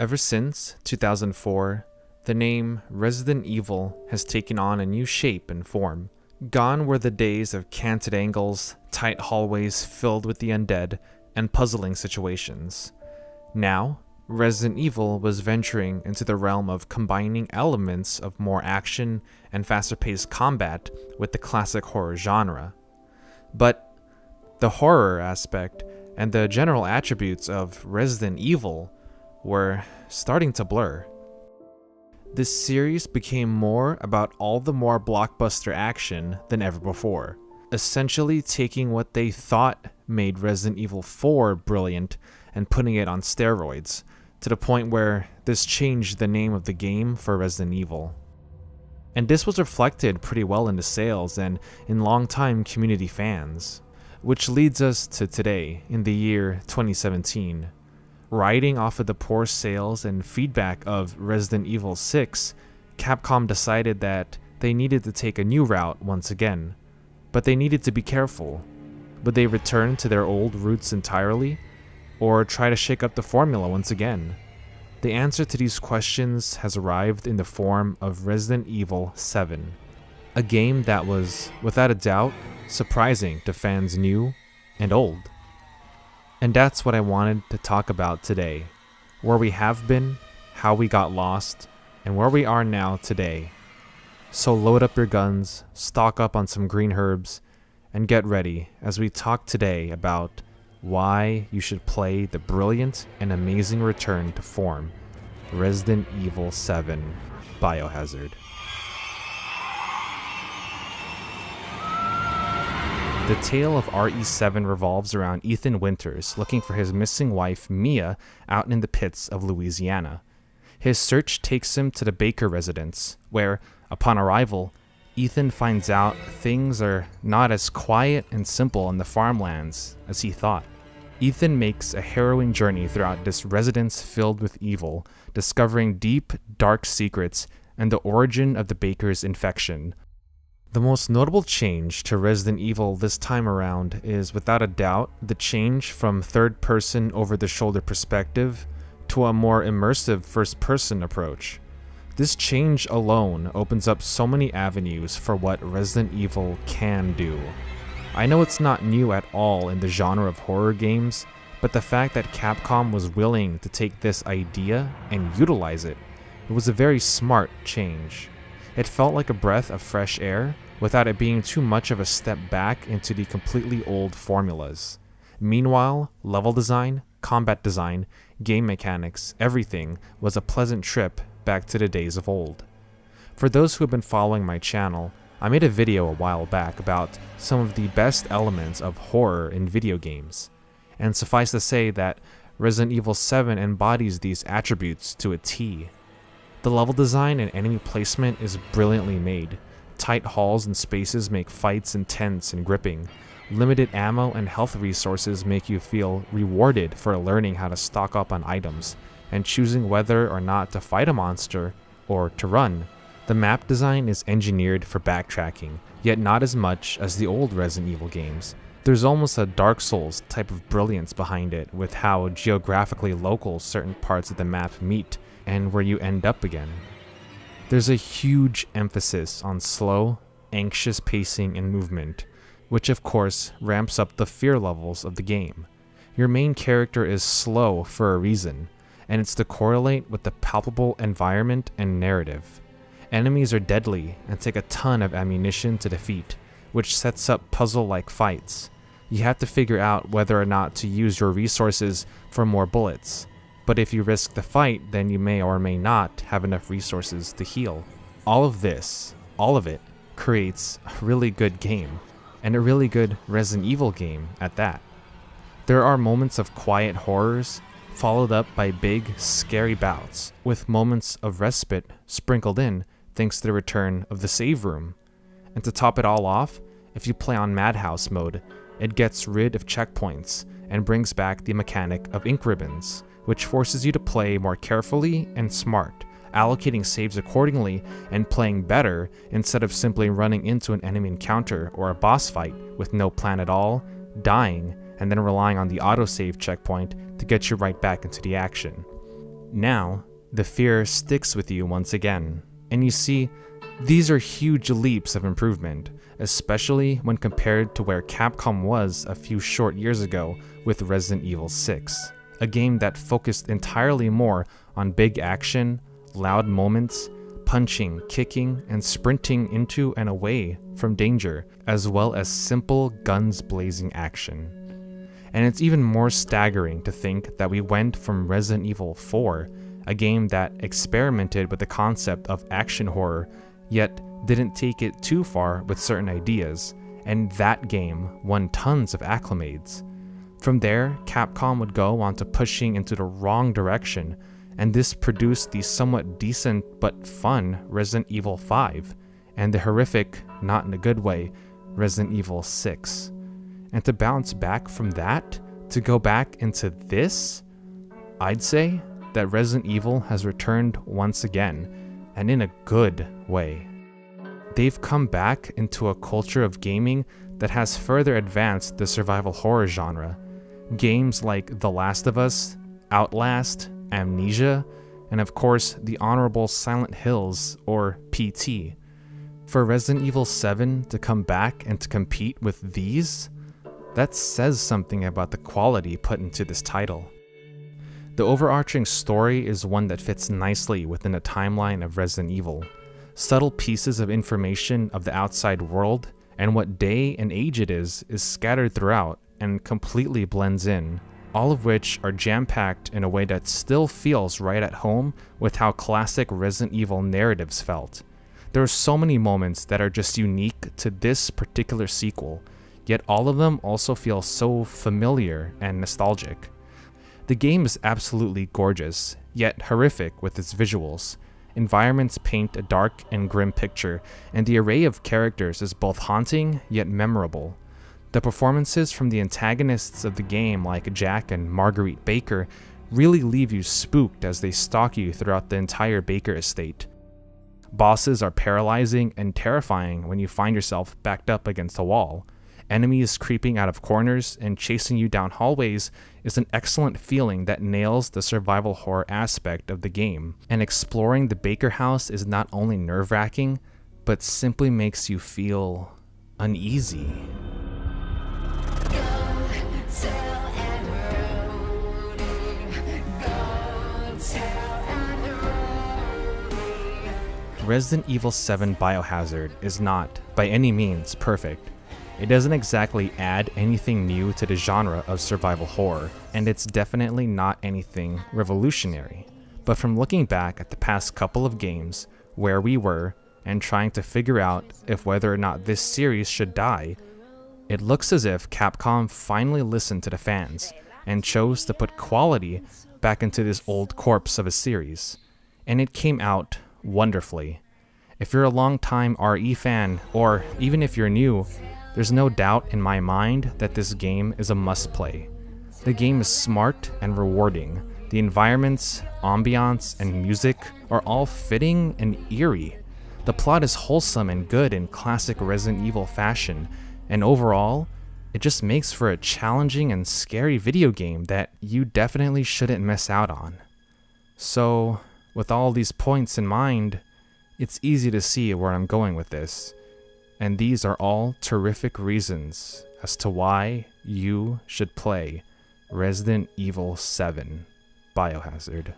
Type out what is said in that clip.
Ever since 2004, the name Resident Evil has taken on a new shape and form. Gone were the days of canted angles, tight hallways filled with the undead, and puzzling situations. Now, Resident Evil was venturing into the realm of combining elements of more action and faster-paced combat with the classic horror genre. But the horror aspect and the general attributes of Resident Evil were starting to blur. This series became more about all the more blockbuster action than ever before, essentially taking what they thought made Resident Evil 4 brilliant and putting it on steroids, to the point where this changed the name of the game for Resident Evil. And this was reflected pretty well in the sales and in longtime community fans, which leads us to today, in the year 2017. Riding off of the poor sales and feedback of Resident Evil 6, Capcom decided that they needed to take a new route once again, but they needed to be careful. Would they return to their old roots entirely, or try to shake up the formula once again? The answer to these questions has arrived in the form of Resident Evil 7, a game that was, without a doubt, surprising to fans new and old. And that's what I wanted to talk about today. Where we have been, how we got lost, and where we are now today. So load up your guns, stock up on some green herbs, and get ready as we talk today about why you should play the brilliant and amazing return to form, Resident Evil 7 Biohazard. The tale of RE7 revolves around Ethan Winters looking for his missing wife, Mia, out in the pits of Louisiana. His search takes him to the Baker residence, where, upon arrival, Ethan finds out things are not as quiet and simple in the farmlands as he thought. Ethan makes a harrowing journey throughout this residence filled with evil, discovering deep, dark secrets and the origin of the Baker's infection. The most notable change to Resident Evil this time around is, without a doubt, the change from third-person over-the-shoulder perspective to a more immersive first-person approach. This change alone opens up so many avenues for what Resident Evil can do. I know it's not new at all in the genre of horror games, but the fact that Capcom was willing to take this idea and utilize it, it was a very smart change. It felt like a breath of fresh air, without it being too much of a step back into the completely old formulas. Meanwhile, level design, combat design, game mechanics, everything was a pleasant trip back to the days of old. For those who have been following my channel, I made a video a while back about some of the best elements of horror in video games, and suffice to say that Resident Evil 7 embodies these attributes to a T. The level design and enemy placement is brilliantly made. Tight halls and spaces make fights intense and gripping. Limited ammo and health resources make you feel rewarded for learning how to stock up on items, and choosing whether or not to fight a monster or to run. The map design is engineered for backtracking, yet not as much as the old Resident Evil games. There's almost a Dark Souls type of brilliance behind it, with how geographically local certain parts of the map meet and where you end up again. There's a huge emphasis on slow, anxious pacing and movement, which of course ramps up the fear levels of the game. Your main character is slow for a reason, and it's to correlate with the palpable environment and narrative. Enemies are deadly and take a ton of ammunition to defeat, which sets up puzzle-like fights. You have to figure out whether or not to use your resources for more bullets. But if you risk the fight, then you may or may not have enough resources to heal. All of it, creates a really good game, and a really good Resident Evil game at that. There are moments of quiet horrors, followed up by big, scary bouts, with moments of respite sprinkled in thanks to the return of the save room. And to top it all off, if you play on Madhouse mode, it gets rid of checkpoints and brings back the mechanic of ink ribbons, which forces you to play more carefully and smart, allocating saves accordingly and playing better instead of simply running into an enemy encounter or a boss fight with no plan at all, dying, and then relying on the autosave checkpoint to get you right back into the action. Now, the fear sticks with you once again, and you see, these are huge leaps of improvement, especially when compared to where Capcom was a few short years ago with Resident Evil 6, a game that focused entirely more on big action, loud moments, punching, kicking, and sprinting into and away from danger, as well as simple guns blazing action. And it's even more staggering to think that we went from Resident Evil 4, a game that experimented with the concept of action horror, yet didn't take it too far with certain ideas, and that game won tons of acclamates. From there, Capcom would go on to pushing into the wrong direction, and this produced the somewhat decent but fun Resident Evil 5, and the horrific, not in a good way, Resident Evil 6. And to bounce back from that, to go back into this, I'd say that Resident Evil has returned once again, and in a good way. They've come back into a culture of gaming that has further advanced the survival horror genre. Games like The Last of Us, Outlast, Amnesia, and of course the honorable Silent Hills, or PT. For Resident Evil 7 to come back and to compete with these, that says something about the quality put into this title. The overarching story is one that fits nicely within the timeline of Resident Evil. Subtle pieces of information of the outside world and what day and age it is scattered throughout and completely blends in, all of which are jam-packed in a way that still feels right at home with how classic Resident Evil narratives felt. There are so many moments that are just unique to this particular sequel, yet all of them also feel so familiar and nostalgic. The game is absolutely gorgeous, yet horrific with its visuals. Environments paint a dark and grim picture, and the array of characters is both haunting yet memorable. The performances from the antagonists of the game, like Jack and Marguerite Baker, really leave you spooked as they stalk you throughout the entire Baker estate. Bosses are paralyzing and terrifying when you find yourself backed up against a wall. Enemies creeping out of corners and chasing you down hallways is an excellent feeling that nails the survival horror aspect of the game, and exploring the Baker house is not only nerve-wracking, but simply makes you feel uneasy. Resident Evil 7 Biohazard is not, by any means, perfect. It doesn't exactly add anything new to the genre of survival horror, and it's definitely not anything revolutionary. But from looking back at the past couple of games, where we were, and trying to figure out if whether or not this series should die, it looks as if Capcom finally listened to the fans, and chose to put quality back into this old corpse of a series. And it came out wonderfully. If you're a longtime RE fan, or even if you're new, there's no doubt in my mind that this game is a must-play. The game is smart and rewarding. The environments, ambiance, and music are all fitting and eerie. The plot is wholesome and good in classic Resident Evil fashion, and overall, it just makes for a challenging and scary video game that you definitely shouldn't miss out on. So, with all these points in mind, it's easy to see where I'm going with this. And these are all terrific reasons as to why you should play Resident Evil 7 Biohazard.